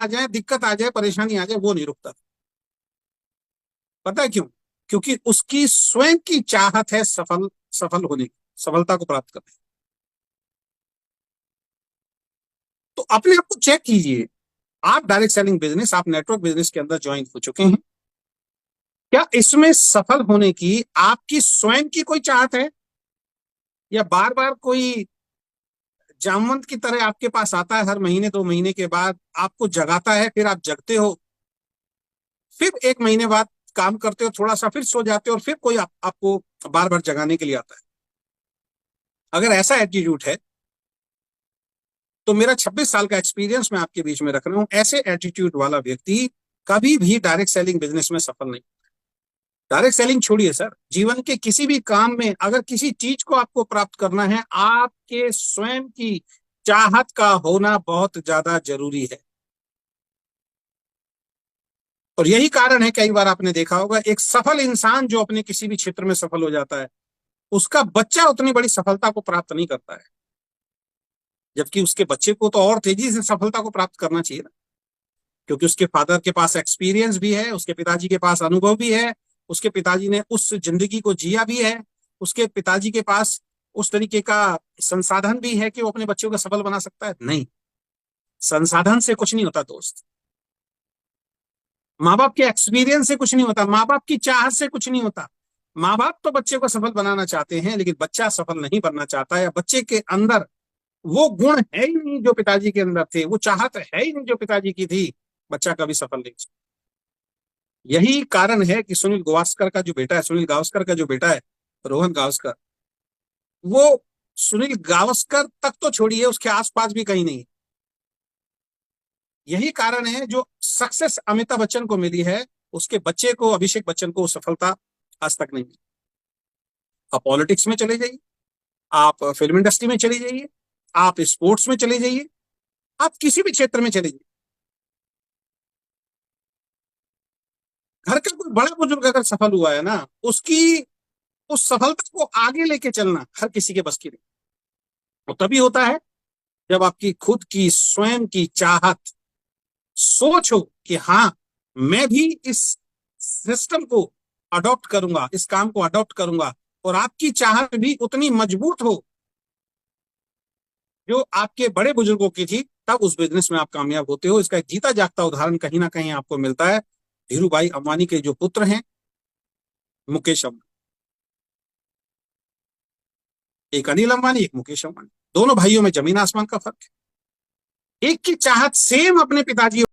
आ जाए, दिक्कत आ जाए, परेशानी आ जाए, वो नहीं रुकता। पता है क्यों? क्योंकि उसकी स्वयं की चाहत है सफल होने की, सफलता को प्राप्त करने की। तो अपने आप को चेक कीजिए। आप डायरेक्ट सेलिंग बिजनेस, आप नेटवर्क बिजनेस के अंदर ज्वाइन हो चुके हैं, क्या इसमें सफल होने की आपकी स्वयं की कोई चाहत है, या बार बार कोई जामवंत की तरह आपके पास आता है हर महीने 2 महीने के बाद, आपको जगाता है, फिर आप जगते हो, फिर 1 महीने बाद काम करते हो थोड़ा सा, फिर सो जाते हो, और फिर कोई आपको बार बार जगाने के लिए आता है? अगर ऐसा एटीट्यूड है, तो मेरा 26 साल का एक्सपीरियंस मैं आपके बीच में रख रहा हूं, ऐसे एटीट्यूड वाला व्यक्ति कभी भी डायरेक्ट सेलिंग बिजनेस में सफल नहीं। डायरेक्ट सेलिंग छोड़िए सर, जीवन के किसी भी काम में अगर किसी चीज को आपको प्राप्त करना है, आपके स्वयं की चाहत का होना बहुत ज्यादा जरूरी है। और यही कारण है, कई बार आपने देखा होगा, एक सफल इंसान जो अपने किसी भी क्षेत्र में सफल हो जाता है, उसका बच्चा उतनी बड़ी सफलता को प्राप्त नहीं करता है, जबकि उसके बच्चे को तो और तेजी से सफलता को प्राप्त करना चाहिए ना। क्योंकि उसके फादर के पास एक्सपीरियंस भी है, उसके पिताजी के पास अनुभव भी है, उसके पिताजी ने उस जिंदगी को जिया भी है, उसके पिताजी के पास उस तरीके का संसाधन भी है कि वो अपने बच्चों को सफल बना सकता है। नहीं, संसाधन से कुछ नहीं होता दोस्त, माँ बाप के एक्सपीरियंस से कुछ नहीं होता, माँ बाप की चाहत से कुछ नहीं होता। माँ बाप तो बच्चे को सफल बनाना चाहते हैं, लेकिन बच्चा सफल नहीं बनना चाहता, या बच्चे के अंदर वो गुण है ही नहीं जो पिताजी के अंदर थे, वो चाहत है ही नहीं जो पिताजी की थी, बच्चा कभी सफल नहीं। यही कारण है कि सुनील गावस्कर का जो बेटा है, सुनील गावस्कर का जो बेटा है, रोहन गावस्कर, वो सुनील गावस्कर तक तो छोड़िए, उसके आसपास भी कहीं नहीं। यही कारण है जो सक्सेस अमिताभ बच्चन को मिली है, उसके बच्चे को, अभिषेक बच्चन को, सफलता आज तक नहीं मिली। आप पॉलिटिक्स में चले जाइए, आप फिल्म इंडस्ट्री में चले जाइए, आप स्पोर्ट्स में चले जाइए, आप किसी भी क्षेत्र में चले जाइए, घर का कोई बड़ा बुजुर्ग अगर सफल हुआ है ना, उसकी उस सफलता को आगे लेके चलना हर किसी के बस की नहीं। तो तभी होता है जब आपकी खुद की स्वयं की चाहत, सोच हो कि हाँ, मैं भी इस सिस्टम को अडॉप्ट करूंगा, इस काम को अडॉप्ट करूंगा, और आपकी चाहत भी उतनी मजबूत हो जो आपके बड़े बुजुर्गों की थी, तब उस बिजनेस में आप कामयाब होते हो। इसका एक जीता जागता उदाहरण कहीं ना कहीं आपको मिलता है, धीरू भाई अंबानी के जो पुत्र हैं, मुकेश अंबानी। एक अनिल अंबानी, एक मुकेश अंबानी, दोनों भाइयों में जमीन आसमान का फर्क है। एक की चाहत सेम अपने पिताजी